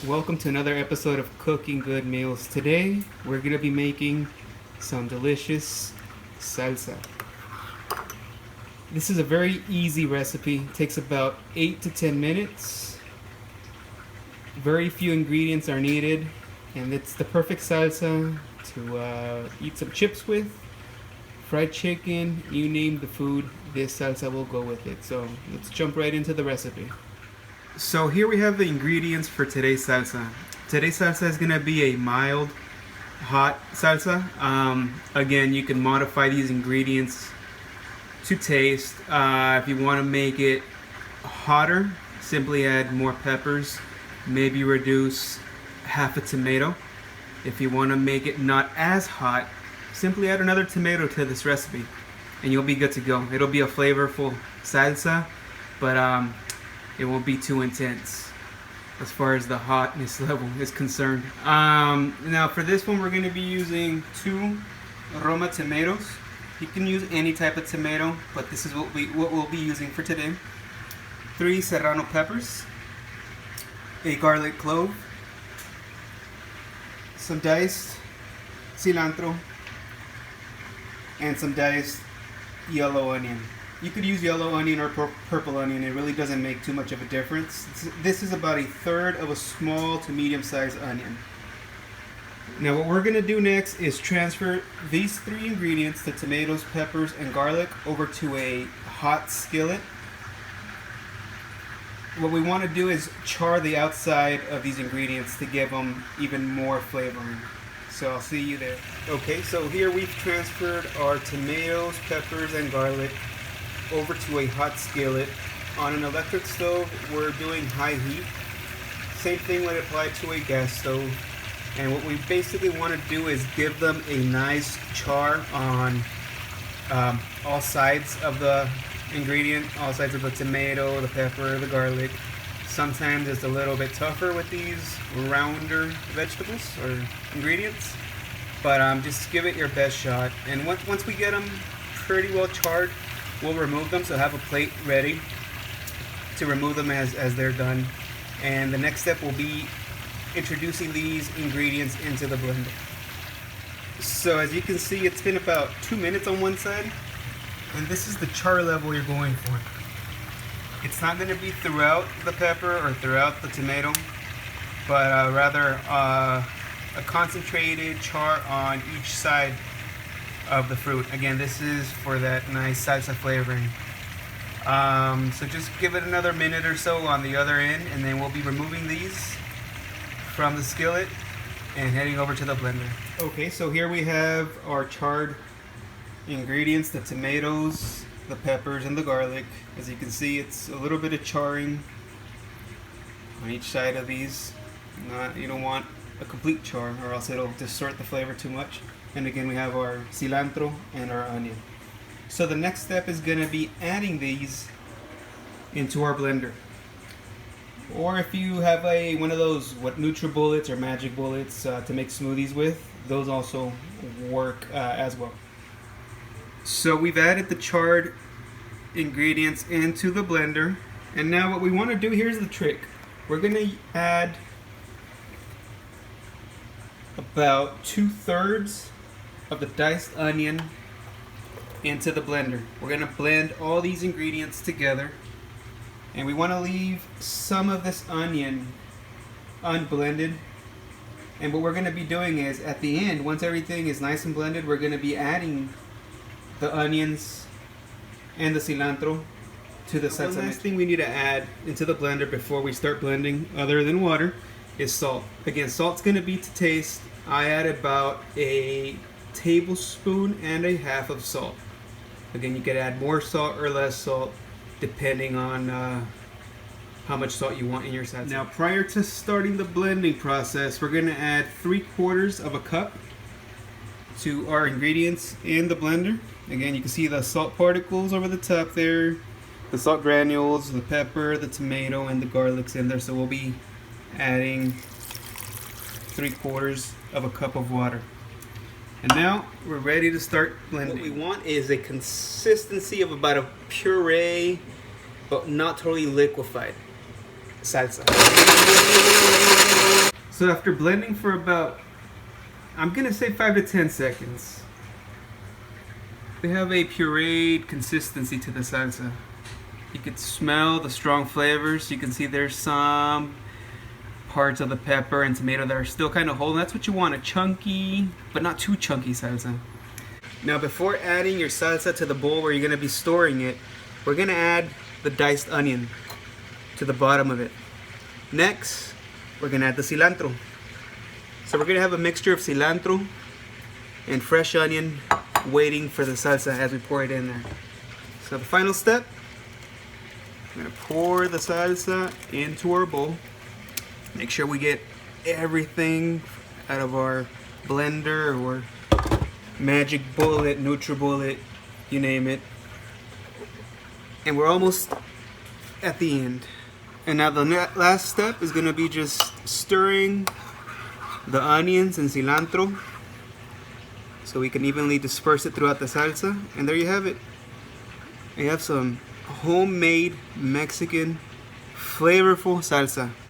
Welcome to another episode of Cooking Good Meals. Today we're going to be making some delicious salsa. This is a very easy recipe. It takes about 8 to 10 minutes. Very few ingredients are needed, and it's the perfect salsa to eat some chips with, fried chicken, you name the food, this salsa will go with it. So let's jump right into the recipe. So here we have the ingredients for today's salsa. Today's salsa is going to be a mild, hot salsa. Again, you can modify these ingredients to taste. If you want to make it hotter, simply add more peppers. Maybe reduce half a tomato. If you want to make it not as hot, simply add another tomato to this recipe and you'll be good to go. It'll be a flavorful salsa, but it won't be too intense as far as the hotness level is concerned. Now for this one, we're going to be using 2 Roma tomatoes. You can use any type of tomato, but this is what we'll be using for today. 3 Serrano Peppers, a garlic clove, some diced cilantro, and some diced yellow onion. You could use yellow onion or purple onion. It really doesn't make too much of a difference. This is about 1/3 of a small to medium sized onion. Now what we're going to do next is transfer these 3 ingredients, the tomatoes, peppers, and garlic, over to a hot skillet. What we want to do is char the outside of these ingredients to give them even more flavoring. So I'll see you there. Okay, so here we've transferred our tomatoes, peppers, and garlic over to a hot skillet. On an electric stove, we're doing high heat. Same thing would apply to a gas stove. And what we basically want to do is give them a nice char on all sides of the ingredient, all sides of the tomato, the pepper, the garlic. Sometimes it's a little bit tougher with these rounder vegetables or ingredients, but just give it your best shot. And once we get them pretty well charred, we'll remove them, so have a plate ready to remove them as they're done. And the next step will be introducing these ingredients into the blender. So as you can see, it's been about 2 minutes on one side, and this is the char level you're going for. It's not going to be throughout the pepper or throughout the tomato, but rather a concentrated char on each side of the fruit. Again, this is for that nice salsa flavoring. So just give it another minute or so on the other end, and then we'll be removing these from the skillet and heading over to the blender. Okay, so here we have our charred ingredients, the tomatoes, the peppers, and the garlic. As you can see, it's a little bit of charring on each side of these. You don't want a complete char, or else it'll distort the flavor too much. And again, we have our cilantro and our onion. So the next step is going to be adding these into our blender. Or if you have one of those NutriBullets or Magic Bullets to make smoothies with, those also work as well. So we've added the charred ingredients into the blender, and now what we want to do, here's the trick. We're going to add about 2/3 of the diced onion into the blender. We're going to blend all these ingredients together, and we want to leave some of this onion unblended. And what we're going to be doing is, at the end, once everything is nice and blended, we're going to be adding the onions and the cilantro to the salsa. The last thing we need to add into the blender before we start blending, other than water, is salt. Again, salt's going to be to taste. I add about a tablespoon and a half of salt. Again, you could add more salt or less salt depending on how much salt you want in your salsa. Now, prior to starting the blending process, we're going to add 3/4 of a cup to our ingredients in the blender. Again, you can see the salt particles over the top there, the salt granules, the pepper, the tomato, and the garlic's in there. So we'll be adding 3/4 of a cup of water. And now we're ready to start blending. What we want is a consistency of about a puree, but not totally liquefied. salsa. So after blending for about, I'm gonna say 5 to 10 seconds, we have a pureed consistency to the salsa. You can smell the strong flavors. You can see there's some parts of the pepper and tomato that are still kind of whole. That's what you want, a chunky, but not too chunky salsa. Now before adding your salsa to the bowl where you're gonna be storing it, we're gonna add the diced onion to the bottom of it. Next, we're gonna add the cilantro. So we're gonna have a mixture of cilantro and fresh onion waiting for the salsa as we pour it in there. So the final step, I'm gonna pour the salsa into our bowl. Make sure we get everything out of our blender or magic bullet, NutriBullet, you name it. And we're almost at the end. And now the last step is gonna be just stirring the onions and cilantro so we can evenly disperse it throughout the salsa. And there you have it. You have some homemade Mexican flavorful salsa.